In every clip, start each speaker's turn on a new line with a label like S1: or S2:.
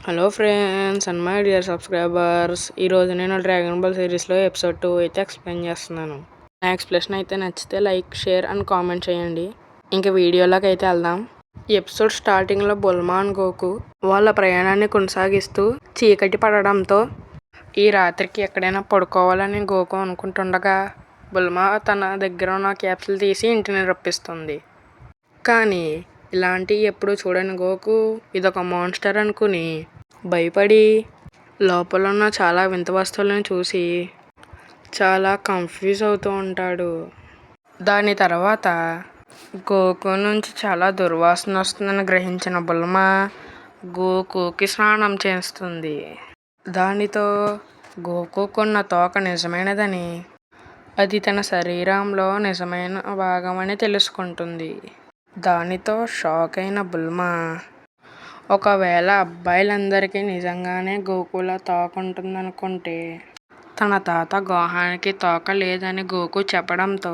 S1: Hello friends and my dear subscribers, ఈరోజు నేను dragon ball సిరీస్లో ఎపిసోడ్ 2 అయితే ఎక్స్ప్లెయిన్ చేస్తున్నాను. నా ఎక్స్ప్లెనేషన్ అయితే నచ్చితే లైక్, షేర్ అండ్ కామెంట్ చేయండి. ఇంకా వీడియోలోకి అయితే వెళ్దాం. ఈ ఎపిసోడ్ స్టార్టింగ్లో బుల్మా అండ్ గోకు వాళ్ళ ప్రయాణాన్ని కొనసాగిస్తూ చీకటి పడడంతో ఈ రాత్రికి ఎక్కడైనా పడుకోవాలని గోకు అనుకుంటుండగా బుల్మా తన దగ్గర ఉన్న క్యాప్సూల్ తీసి ఇంటిని రప్పిస్తుంది. కానీ ఇలాంటివి ఎప్పుడు చూడని గోకు ఇదొక మాన్స్టర్ అనుకుని భయపడి లోపల ఉన్న చాలా వింత వస్తువులను చూసి చాలా కన్ఫ్యూజ్ అవుతూ ఉంటాడు. దాని తర్వాత గోకు నుంచి చాలా దుర్వాసన వస్తుందని గ్రహించిన బుల్మా గోకుకి స్నానం చేస్తుంది. దానితో గోకు కొన్న తోక నిజమైనదని, అది తన శరీరంలో నిజమైన భాగమని తెలుసుకుంటుంది. దానితో షాక్ అయిన బుల్మా ఒకవేళ అబ్బాయిలందరికీ నిజంగానే గోకులా తోక ఉంటుందనుకుంటే తన తాత గోహానికి తోక లేదని గోకు చెప్పడంతో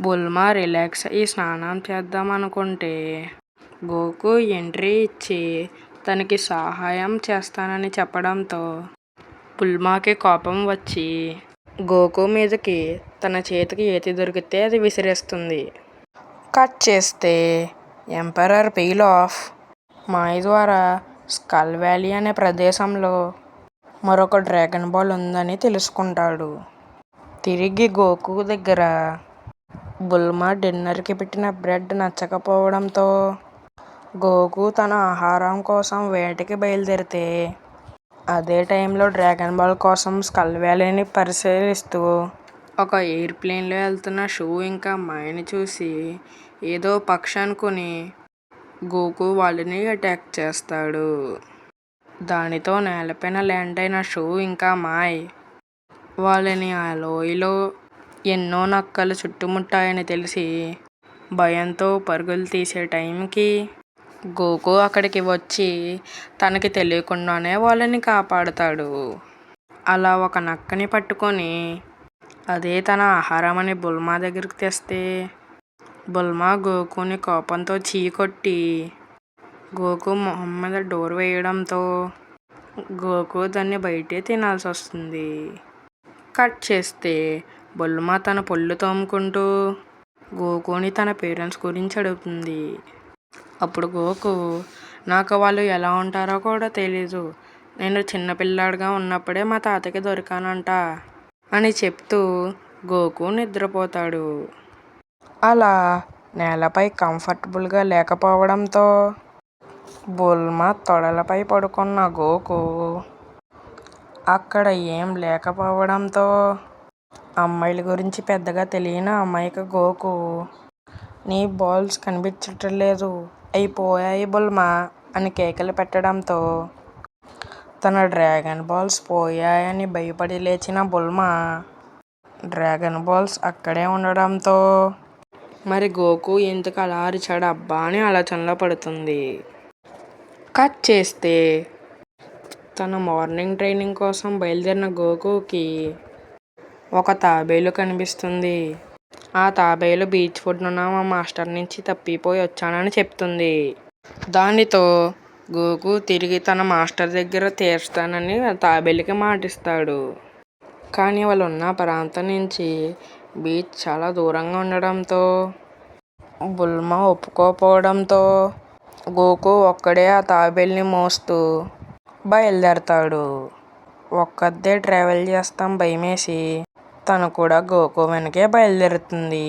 S1: బుల్మా రిలాక్స్ అయ్యి స్నానం చేద్దాం అనుకుంటే గోకు ఎంట్రీ ఇచ్చి తనకి సహాయం చేస్తానని చెప్పడంతో బుల్మాకి కోపం వచ్చి గోకు మీదకి తన చేతికి ఏది దొరికితే అది విసిరేస్తుంది. కట్ చేస్తే ఎంపరర్ పీలాఫ్ మాయ ద్వారా స్కల్ వ్యాలీ అనే ప్రదేశంలో మరొక డ్రాగన్ బాల్ ఉందని తెలుసుకుంటాడు. తిరిగి గోకు దగ్గర బుల్మా డిన్నర్కి పెట్టిన బ్రెడ్ నచ్చకపోవడంతో గోకు తన ఆహారం కోసం వేటకి బయలుదేరితే అదే టైంలో డ్రాగన్ బాల్ కోసం స్కల్ వ్యాలీని పరిశీలిస్తూ ఒక ఎయిర్ప్లేన్లో వెళ్తున్న షూ ఇంకా మాయని చూసి ఏదో పక్షి అనుకుని గోకు వాళ్ళని అటాక్ చేస్తాడు. దానితో నేలపైన ల్యాండ్ అయిన షూ ఇంకా మాయ్ వాళ్ళని ఆ లోయలో ఎన్నో నక్కలు చుట్టుముట్టాయని తెలిసి భయంతో పరుగులు తీసే టైంకి గోకు అక్కడికి వచ్చి తనకి తెలియకుండానే వాళ్ళని కాపాడుతాడు. అలా ఒక నక్కని పట్టుకొని అదే తన ఆహారం అని బుల్మా దగ్గరికి తెస్తే బుల్మా గోకుని కోపంతో చీకొట్టి గోకు మొహం మీద డోర్ వేయడంతో గోకు దాన్ని బయటే తినాల్సి వస్తుంది. కట్ చేస్తే బుల్మా తన పళ్ళు తోముకుంటూ గోకుని తన పేరెంట్స్ గురించి అడుగుతుంది. అప్పుడు గోకు, నాకు వాళ్ళు ఎలా ఉంటారో కూడా తెలీదు, నేను చిన్నపిల్లాడిగా ఉన్నప్పుడే మా తాతకి దొరికానంట అని చెప్తూ గోకు నిద్రపోతాడు. అలా నేలపై కంఫర్టబుల్గా లేకపోవడంతో బుల్మా తొడలపై పడుకున్న గోకు అక్కడ ఏం లేకపోవడంతో అమ్మాయిల గురించి పెద్దగా తెలియని అమాయక గోకు, నీ బాల్స్ కనిపించటం లేదు, అయిపోయాయి బుల్మా అని కేకలు పెట్టడంతో తన డ్రాగన్ బాల్స్ పోయాయని భయపడి లేచిన బుల్మా డ్రాగన్ బాల్స్ అక్కడే ఉండడంతో మరి గోకు ఎందుకు అలా అరిచాడు అబ్బా అని ఆలోచనలో పడుతుంది. కట్ చేస్తే తన మార్నింగ్ ట్రైనింగ్ కోసం బయలుదేరిన గోకుకి ఒక తాబేలు కనిపిస్తుంది. ఆ తాబేలు బీచ్ ఫుడ్నున్న మా మాస్టర్ నుంచి తప్పిపోయి వచ్చానని చెప్తుంది. దానితో గోకు తిరిగి తన మాస్టర్ దగ్గర తీర్చుతానని తాబేలుకి మాటిస్తాడు. కానీ వాళ్ళు ఉన్న ప్రాంతం నుంచి బీచ్ చాలా దూరంగా ఉండడంతో బుల్మా ఒప్పుకోకపోవడంతో గోకు ఒక్కడే ఆ తాబేలుని మోస్తూ బయలుదేరతాడు. ఒక్కదే ట్రావెల్ చేస్తాం భయమేసి తను కూడా గోకు వెనకే బయలుదేరుతుంది.